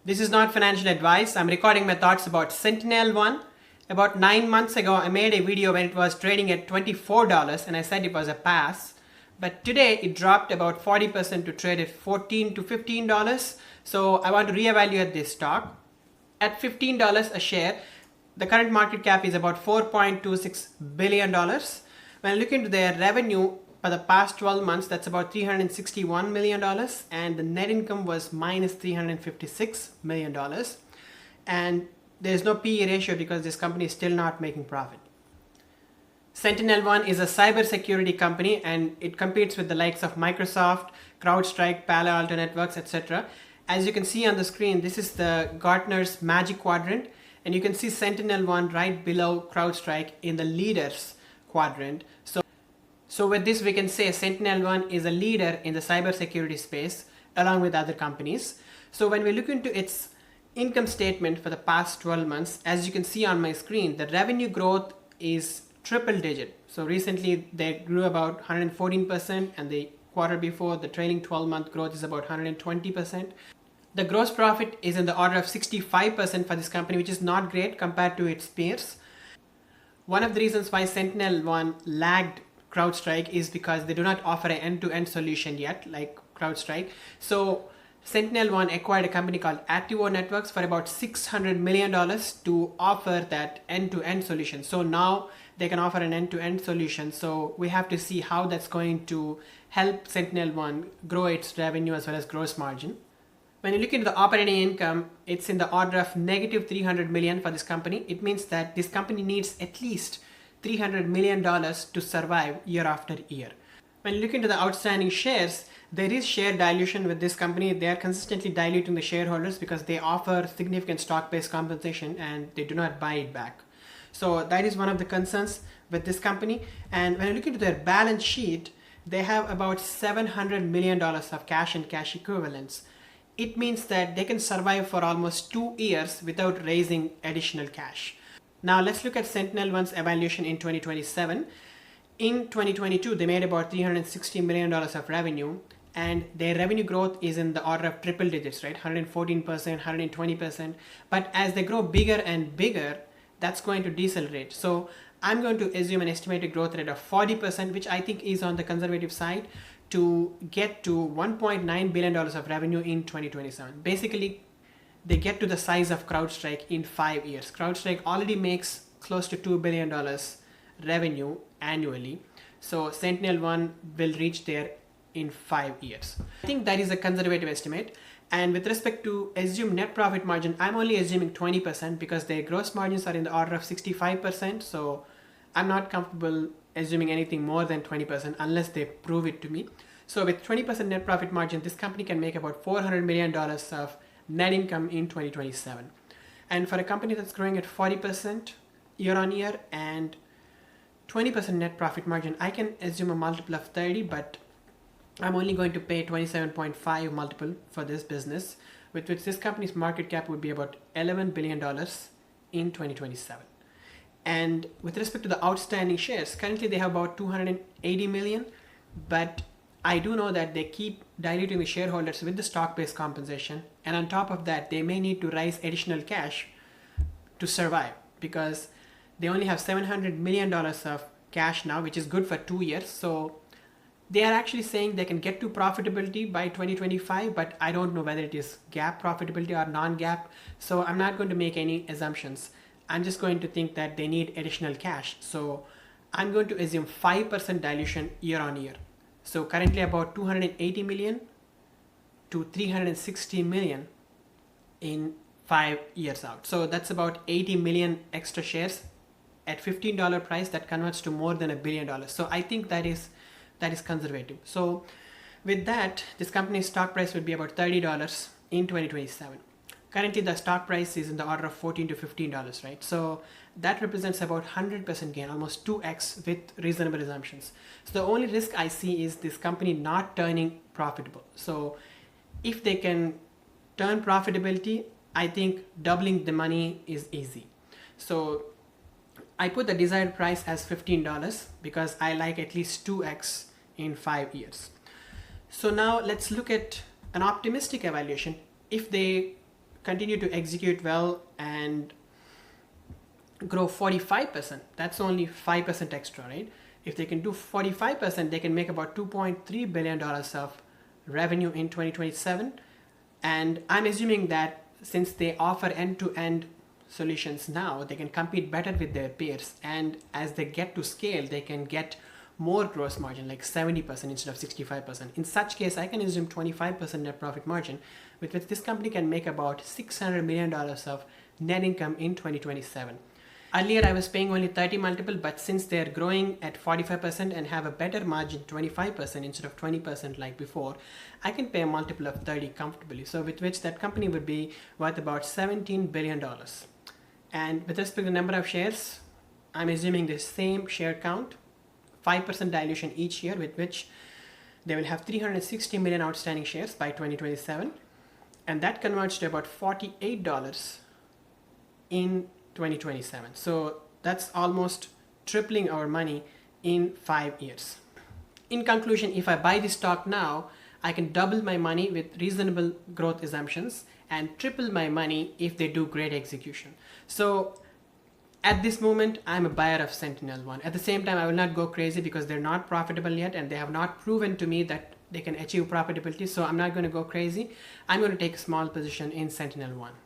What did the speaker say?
This is not financial advice. I'm recording my thoughts about sentinelone. About 9 months ago, I made a video when it was trading at $24 and I said it was a pass. But today it dropped about 40% to trade at $14 to $15. So I want to reevaluate this stock. At $15 a share, the current market cap is about $4.26 billion. When I look into their revenue for the past 12 months, that's about $361 million, and the net income was minus $356 million. And there's no PE ratio because this company is still not making profit. sentinelone is a cybersecurity company and it competes with the likes of Microsoft, CrowdStrike, Palo Alto Networks, etc. As you can see on the screen, this is the Gartner's Magic Quadrant, and you can see sentinelone right below CrowdStrike in the leaders quadrant. So with this, we can say sentinelone is a leader in the cybersecurity space along with other companies. So when we look into its income statement for the past 12 months, as you can see on my screen, the revenue growth is triple digit. So recently they grew about 114%, and the quarter before, the trailing 12-month growth is about 120%. The gross profit is in the order of 65% for this company, which is not great compared to its peers. One of the reasons why sentinelone lagged CrowdStrike is because they do not offer an end-to-end solution yet, like CrowdStrike. So sentinelone acquired a company called Attivo Networks for about $600 million to offer that end-to-end solution. So now they can offer an end-to-end solution. So we have to see how that's going to help sentinelone grow its revenue as well as gross margin. When you look into the operating income, it's in the order of negative $300 million for this company. It means that this company needs at least $300 million to survive year after year. When you look into the outstanding shares, there is share dilution with this company. They are consistently diluting the shareholders because they offer significant stock-based compensation and they do not buy it back. So that is one of the concerns with this company. And when you look into their balance sheet, they have about $700 million of cash and cash equivalents. It means that they can survive for almost 2 years without raising additional cash. Now let's look at sentinelone evaluation in 2027. In 2022, they made about $360 million of revenue, and their revenue growth is in the order of triple digits, right? 114%, 120%. But as they grow bigger and bigger, that's going to decelerate. So I'm going to assume an estimated growth rate of 40%, which I think is on the conservative side, to get to $1.9 billion of revenue in 2027. Basically, they get to the size of CrowdStrike in 5 years. CrowdStrike already makes close to $2 billion revenue annually. So sentinelone will reach there in 5 years. I think that is a conservative estimate. And with respect to assumed net profit margin, I'm only assuming 20% because their gross margins are in the order of 65%. So I'm not comfortable assuming anything more than 20% unless they prove it to me. So with 20% net profit margin, this company can make about $400 million of net income in 2027. And for a company that's growing at 40% year on year and 20% net profit margin, I can assume a multiple of 30, but I'm only going to pay 27.5 multiple for this business, with which this company's market cap would be about $11 billion in 2027. And with respect to the outstanding shares, currently they have about 280 million, but I do know that they keep diluting the shareholders with the stock-based compensation, and on top of that, they may need to raise additional cash to survive because they only have $700 million of cash now, which is good for 2 years. So they are actually saying they can get to profitability by 2025, but I don't know whether it is GAAP profitability or non-GAAP. So I'm not going to make any assumptions. I'm just going to think that they need additional cash. So I'm going to assume 5% dilution year on year. So currently about 280 million to 360 million in 5 years out. So that's about 80 million extra shares at $15 price. That converts to more than $1 billion. So I think that is conservative. So with that, this company's stock price would be about $30 in 2027. Currently the stock price is in the order of $14 to $15, right? So that represents about 100% gain, almost 2x with reasonable assumptions. So the only risk I see is this company not turning profitable. So if they can turn profitability, I think doubling the money is easy. So I put the desired price as $15 because I like at least 2x in 5 years. So now let's look at an optimistic evaluation. If they continue to execute well and grow 45%, that's only 5% extra, right? If they can do 45%, they can make about $2.3 billion of revenue in 2027. And I'm assuming that since they offer end-to-end solutions now, they can compete better with their peers. And as they get to scale, they can get more gross margin, like 70% instead of 65%. In such case, I can assume 25% net profit margin, with which this company can make about $600 million of net income in 2027. Earlier, I was paying only 30 multiple, but since they're growing at 45% and have a better margin, 25% instead of 20% like before, I can pay a multiple of 30 comfortably. So with which that company would be worth about $17 billion. And with respect to the number of shares, I'm assuming the same share count, 5% dilution each year, with which they will have 360 million outstanding shares by 2027. And that converts to about $48 in 2027. So that's almost tripling our money in 5 years. In conclusion, if I buy this stock now, I can double my money with reasonable growth assumptions and triple my money if they do great execution. So at this moment, I'm a buyer of sentinelone. At the same time, I will not go crazy because they're not profitable yet and they have not proven to me that they can achieve profitability. So I'm not going to go crazy. I'm going to take a small position in sentinelone.